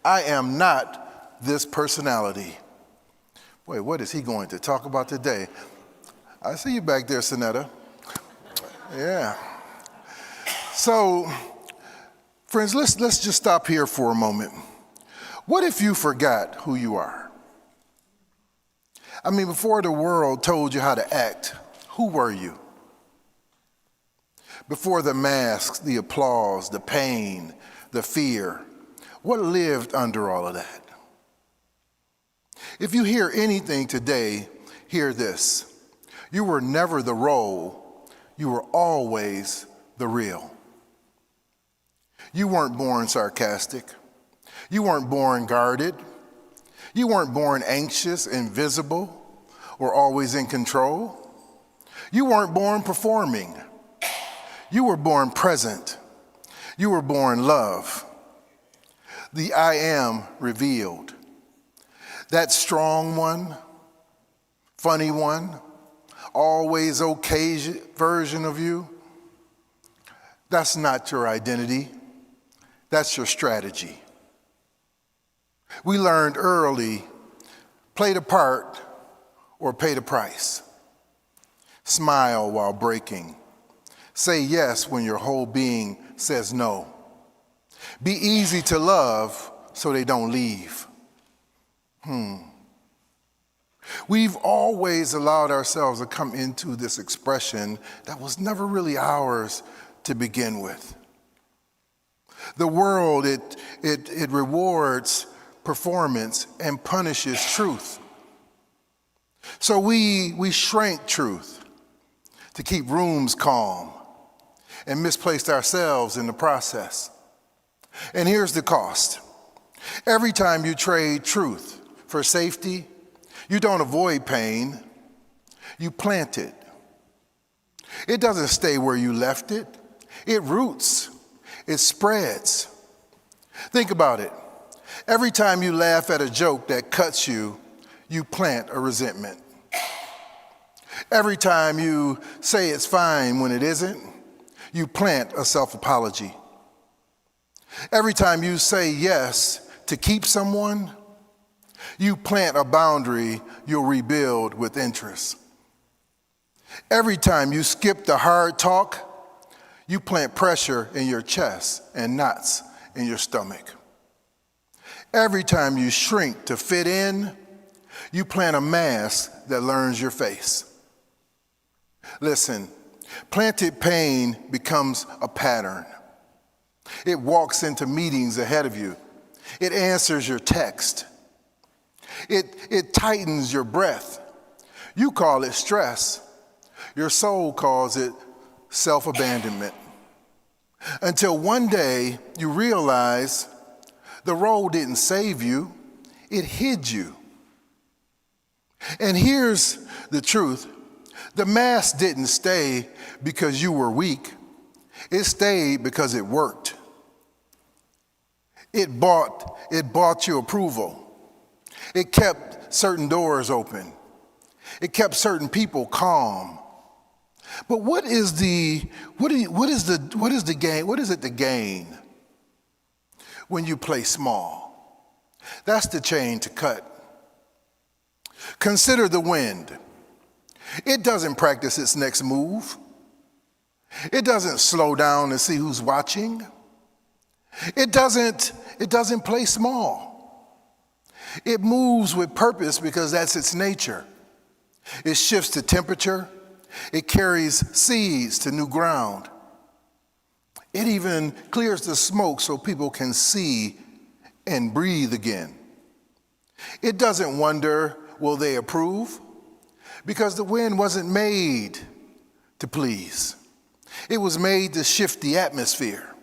I am not this personality. Wait, what is he going to talk about today? I see you back there, Sonetta. Yeah. So, friends, let's just stop here for a moment. What if you forgot who you are? I mean, before the world told you how to act, who were you? Before the masks, the applause, the pain, the fear, what lived under all of that? If you hear anything today, hear this. You were never the role, you were always the real. You weren't born sarcastic. You weren't born guarded. You weren't born anxious, invisible, or always in control. You weren't born performing. You were born present. You were born love. The I am revealed. That strong one, funny one, always okay version of you, that's not your identity. That's your strategy. We learned early, play the part or pay the price. Smile while breaking. Say yes when your whole being says no. Be easy to love so they don't leave. We've always allowed ourselves to come into this expression that was never really ours to begin with. The world, it rewards performance and punishes truth. So we shrank truth to keep rooms calm and misplaced ourselves in the process. And here's the cost. Every time you trade truth for safety, you don't avoid pain, you plant it. It doesn't stay where you left it. It roots. It spreads. Think about it. Every time you laugh at a joke that cuts you, you plant a resentment. Every time you say it's fine when it isn't, you plant a self-apology. Every time you say yes to keep someone, you plant a boundary you'll rebuild with interest. Every time you skip the hard talk, you plant pressure in your chest and knots in your stomach. Every time you shrink to fit in, you plant a mask that learns your face. Listen, planted pain becomes a pattern. It walks into meetings ahead of you. It answers your text. It tightens your breath. You call it stress. Your soul calls it self-abandonment. Until one day you realize the role didn't save you, it hid you. And here's the truth. The mask didn't stay because you were weak. It stayed because it worked. It bought you approval. It kept certain doors open. It kept certain people calm. But what is it to gain when you play small? That's the chain to cut. Consider the wind. It doesn't practice its next move. It doesn't slow down to see who's watching. It doesn't play small. It moves with purpose because that's its nature. It shifts the temperature. It carries seeds to new ground. It even clears the smoke so people can see and breathe again. It doesn't wonder, will they approve? Because the wind wasn't made to please. It was made to shift the atmosphere.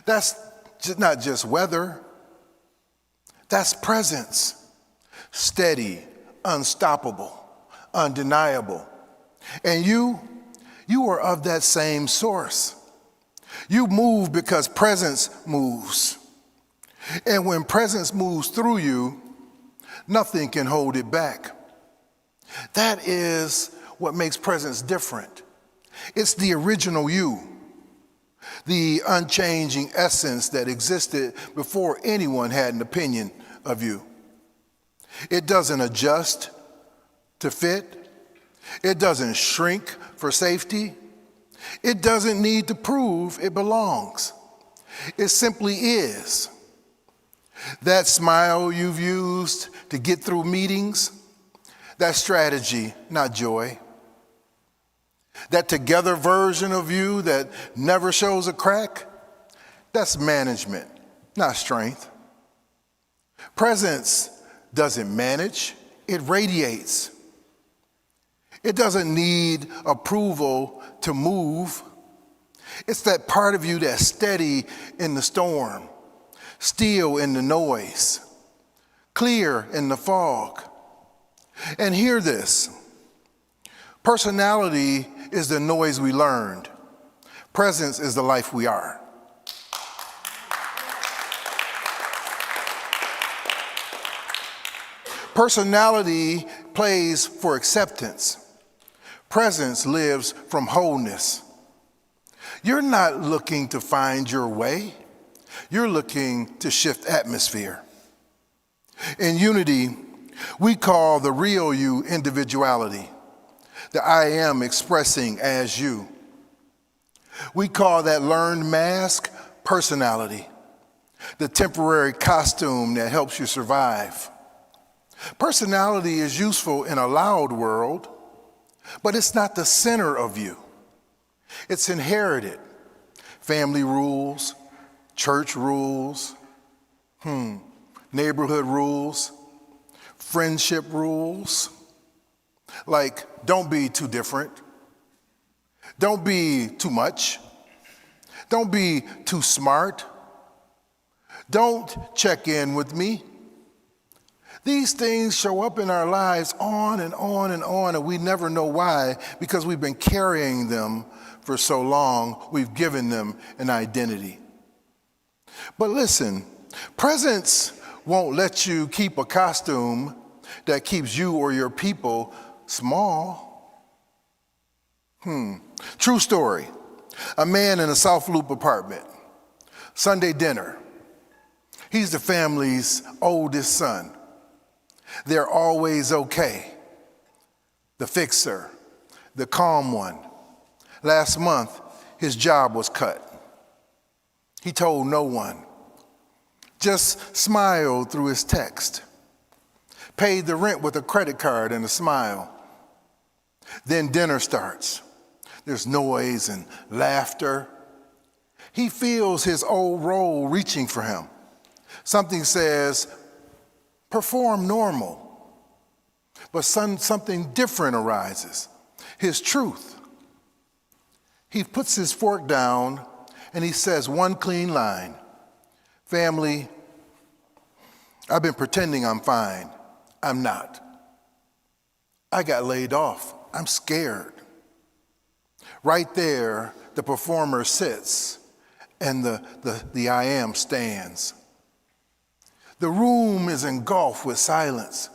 That's not just weather. That's presence. Steady, unstoppable, undeniable. And you are of that same source. You move because presence moves. And when presence moves through you, nothing can hold it back. That is what makes presence different. It's the original you. the unchanging essence that existed before anyone had an opinion of you. It doesn't adjust to fit. It doesn't shrink for safety. It doesn't need to prove it belongs. It simply is. That smile you've used to get through meetings, that strategy, not joy. That together version of you that never shows a crack, that's management, not strength. Presence doesn't manage, it radiates. It doesn't need approval to move. It's that part of you that's steady in the storm, still in the noise, clear in the fog. And hear this. Personality is the noise we learned. Presence is the life we are. Personality plays for acceptance. Presence lives from wholeness. You're not looking to find your way. You're looking to shift atmosphere. In unity, we call the real you individuality. The I am expressing as you. We call that learned mask personality, the temporary costume that helps you survive. Personality is useful in a loud world, but it's not the center of you. It's inherited. Family rules, church rules, neighborhood rules, friendship rules. Like, don't be too different. Don't be too much. Don't be too smart. Don't check in with me. These things show up in our lives on and on and on, and we never know why, because we've been carrying them for so long, we've given them an identity. But listen, presence won't let you keep a costume that keeps you or your people small. True story. A man in a South Loop apartment. Sunday dinner. He's the family's oldest son. They're always okay. The fixer, the calm one. Last month, his job was cut. He told no one. Just smiled through his text. Paid the rent with a credit card and a smile. Then dinner starts. There's noise and laughter. He feels his old role reaching for him. Something says, perform normal. But something different arises. His truth. He puts his fork down and he says one clean line. Family, I've been pretending I'm fine. I'm not. I got laid off. I'm scared. Right there, the performer sits and the I am stands. The room is engulfed with silence.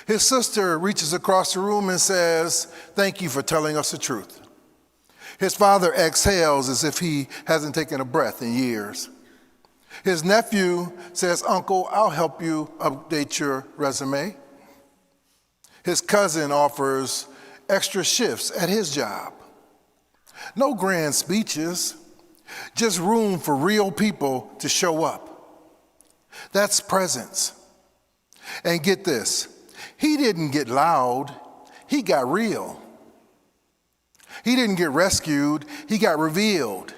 His sister reaches across the room and says, thank you for telling us the truth. His father exhales as if he hasn't taken a breath in years. His nephew says, Uncle, I'll help you update your resume. His cousin offers extra shifts at his job. No grand speeches, just room for real people to show up. That's presence. And get this, he didn't get loud, he got real. He didn't get rescued, he got revealed.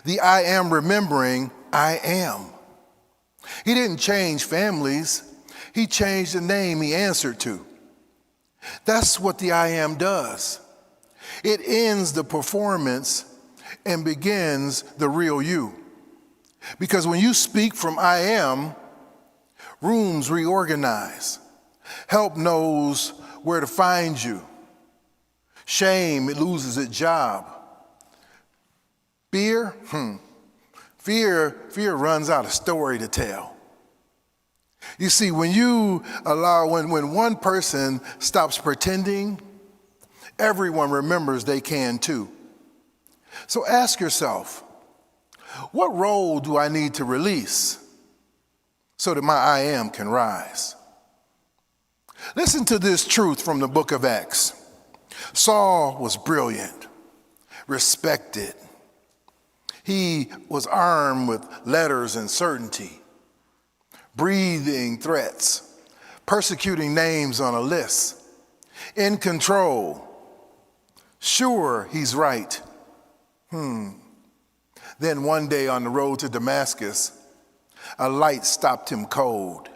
The I am remembering I am. He didn't change families, he changed the name he answered to. That's what the I am does. It ends the performance and begins the real you. Because when you speak from I am, rooms reorganize. Help knows where to find you. Shame, it loses its job. Fear, Fear runs out of story to tell. You see, when one person stops pretending, everyone remembers they can too. So ask yourself, What role do I need to release so that my I am can rise? Listen to this truth from the book of Acts. Saul was brilliant, respected. He was armed with letters and certainty, breathing threats, persecuting names on a list, in control, sure he's right. Then one day on the road to Damascus, a light stopped him cold.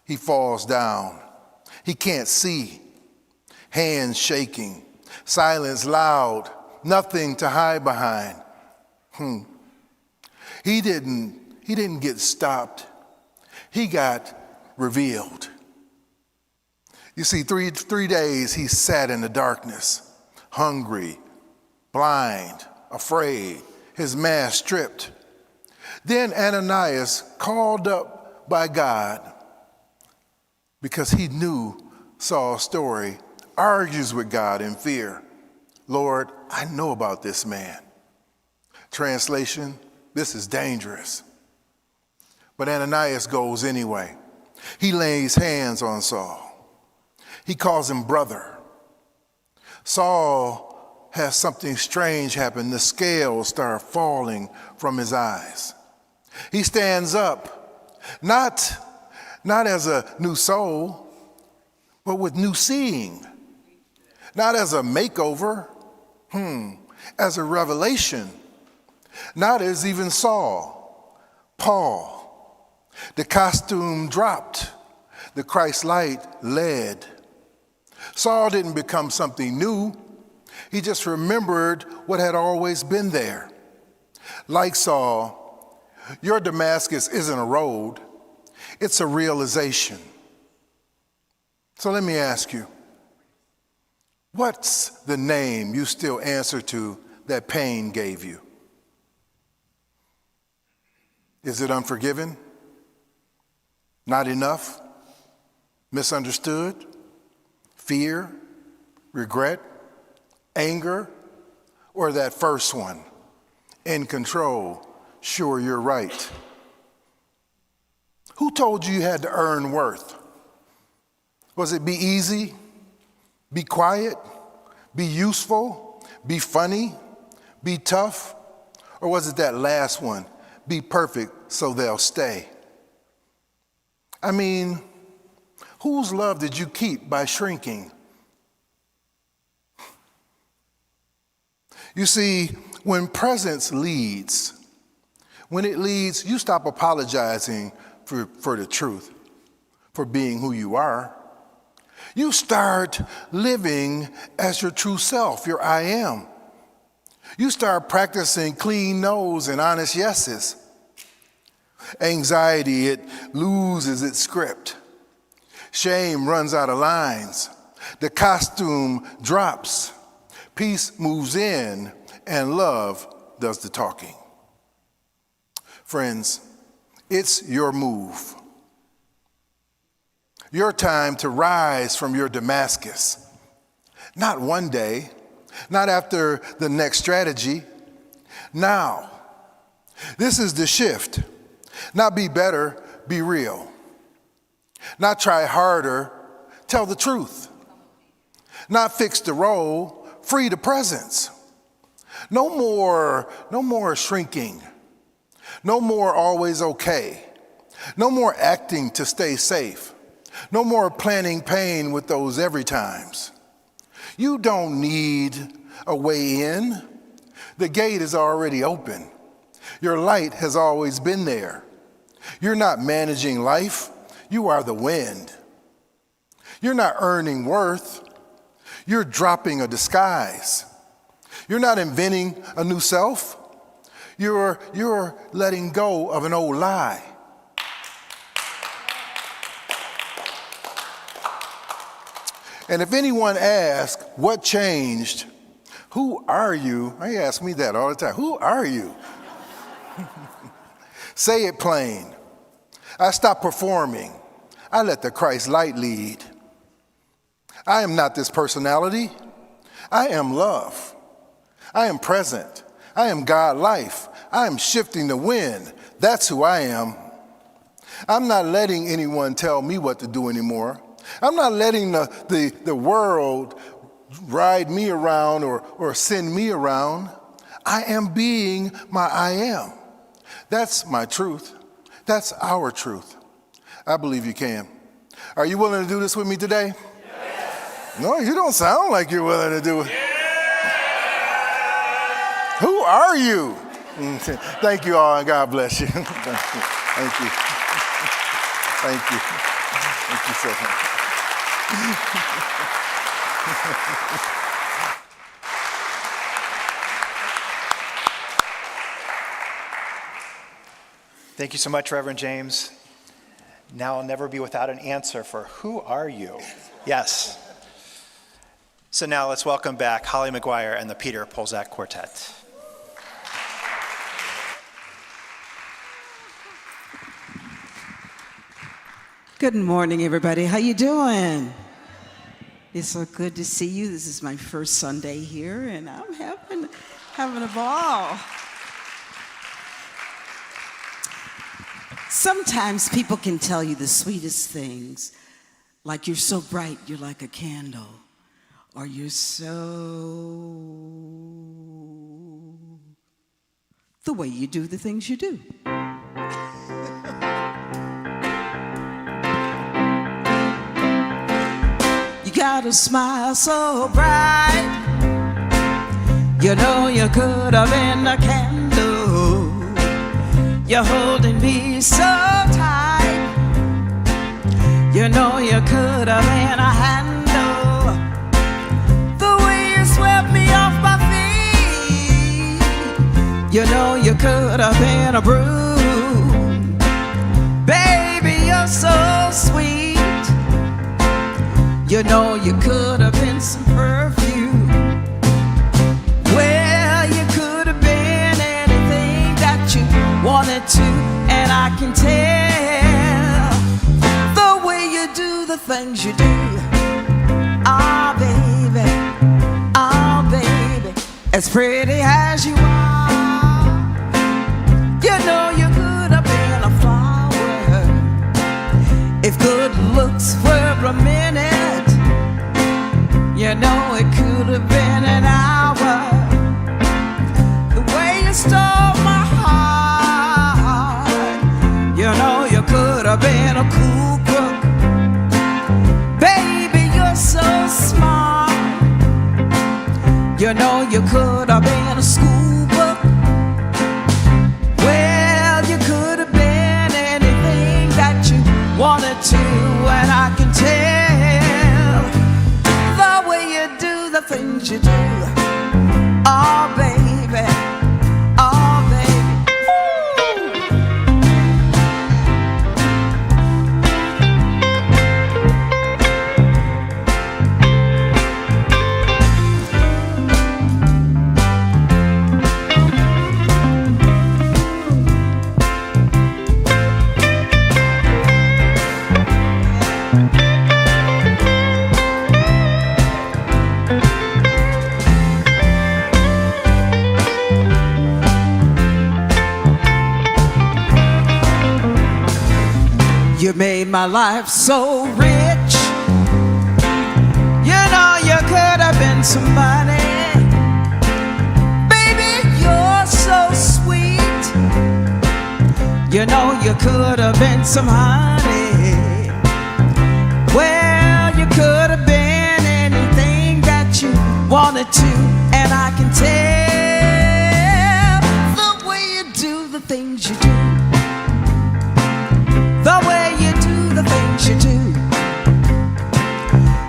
He falls down. He can't see. Hands shaking. Silence loud. Nothing to hide behind. He didn't get stopped. He got revealed. You see, three days he sat in the darkness, hungry, blind, afraid, his mask stripped. Then Ananias, called up by God, because he knew Saul's story, argues with God in fear. Lord, I know about this man. Translation, this is dangerous. But Ananias goes anyway. He lays hands on Saul. He calls him brother. Saul has something strange happen. The scales start falling from his eyes. He stands up, not as a new soul, but with new seeing. Not as a makeover, as a revelation. Not as even Saul, Paul. The costume dropped. The Christ light led. Saul didn't become something new. He just remembered what had always been there. Like Saul, your Damascus isn't a road, it's a realization. So let me ask you, what's the name you still answer to that pain gave you? Is it unforgiven? Not enough? Misunderstood? Fear? Regret? Anger? Or that first one? In control? Sure, you're right. Who told you had to earn worth? Was it be easy? Be quiet? Be useful? Be funny? Be tough? Or was it that last one? Be perfect so they'll stay? I mean, whose love did you keep by shrinking? You see, when presence leads, you stop apologizing for the truth, for being who you are. You start living as your true self, your I am. You start practicing clean no's and honest yeses. Anxiety, it loses its script. Shame runs out of lines. The costume drops. Peace moves in, and love does the talking. Friends, it's your move. Your time to rise from your Damascus. Not one day, not after the next strategy. Now, this is the shift. Not be better, be real. Not try harder, tell the truth. Not fix the role, free the presence. No more shrinking. No more always okay. No more acting to stay safe. No more planning pain with those every times. You don't need a way in. The gate is already open. Your light has always been there. You're not managing life. You are the wind. You're not earning worth. You're dropping a disguise. You're not inventing a new self. You're letting go of an old lie. And if anyone asks, what changed? Who are you? They ask me that all the time. Who are you? Say it plain. I stopped performing. I let the Christ light lead. I am not this personality. I am love. I am present. I am God life. I'm shifting the wind. That's who I am. I'm not letting anyone tell me what to do anymore. I'm not letting the world ride me around or send me around. I am being my I am. That's my truth. That's our truth. I believe you can. Are you willing to do this with me today? Yes. No, you don't sound like you're willing to do it. Yes. Who are you? Thank you all, and God bless you. Thank you. Thank you. Thank you. Thank you so much. Thank you so much, Reverend James. Now I'll never be without an answer for who are you? Yes. So now let's welcome back Holly McGuire and the Peter Polzak Quartet. Good morning, everybody. How you doing? It's so good to see you. This is my first Sunday here, and I'm having a ball. Sometimes people can tell you the sweetest things, like you're so bright, you're like a candle, or you're so... the way you do the things you do. You got a smile so bright, you know you could have been a candle. You're holding me so tight, you know you could have been a handle. The way you swept me off my feet, you know you could have been a broom. Baby, you're so sweet, you know you could have been some perfume. Well, you could have been anything that you wanted to, and I can tell the way you do the things you do. Ah, baby, as pretty as you are, you know you could have been a flower if good looks were a minute. You know it could have been an hour. The way you stole my heart, you know you could have been a cool crook. Baby, you're so smart, you know you could have been a school book. Well, you could have been anything that you wanted to, and I can tell the way you do the things you do. Oh, baby, oh, baby. You made my life so rich, you know you could have been some money. Baby, you're so sweet, you know you could have been some honey. Well, you could have been anything that you wanted to, and I can tell the way you do the things you do. The way you do the things you do,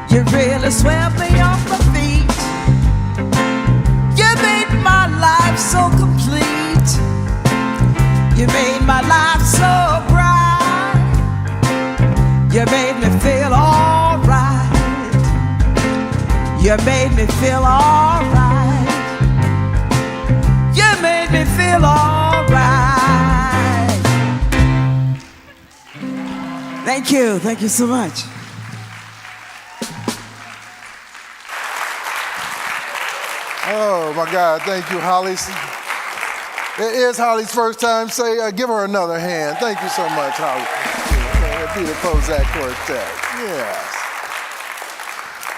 you really swept me off my feet. You made my life so complete. You made my life so bright. You made me feel alright. You made me feel alright. You made me feel alright. Thank you so much. Oh my God, thank you, Holly. It is Holly's first time. Give her another hand. Thank you so much, Holly. Peter Pozak Quartet. Yes.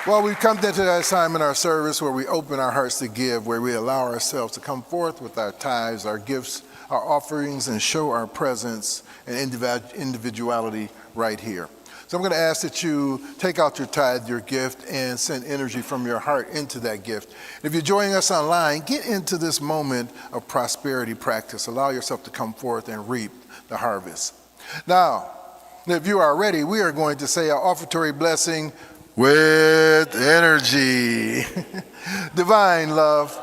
Well, we've come to that time in our service where we open our hearts to give, where we allow ourselves to come forth with our tithes, our gifts, our offerings, and show our presence and individuality right here. So I'm going to ask that you take out your tithe, your gift, and send energy from your heart into that gift. If you're joining us online, get into this moment of prosperity practice. Allow yourself to come forth and reap the harvest. Now, if you are ready, we are going to say our offertory blessing with energy. Divine love,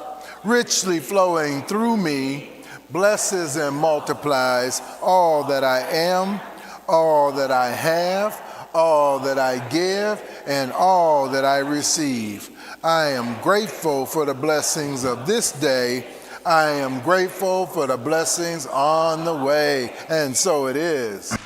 richly flowing through me, blesses and multiplies all that I am, all that I have, all that I give, and all that I receive. I am grateful for the blessings of this day. I am grateful for the blessings on the way. And so it is.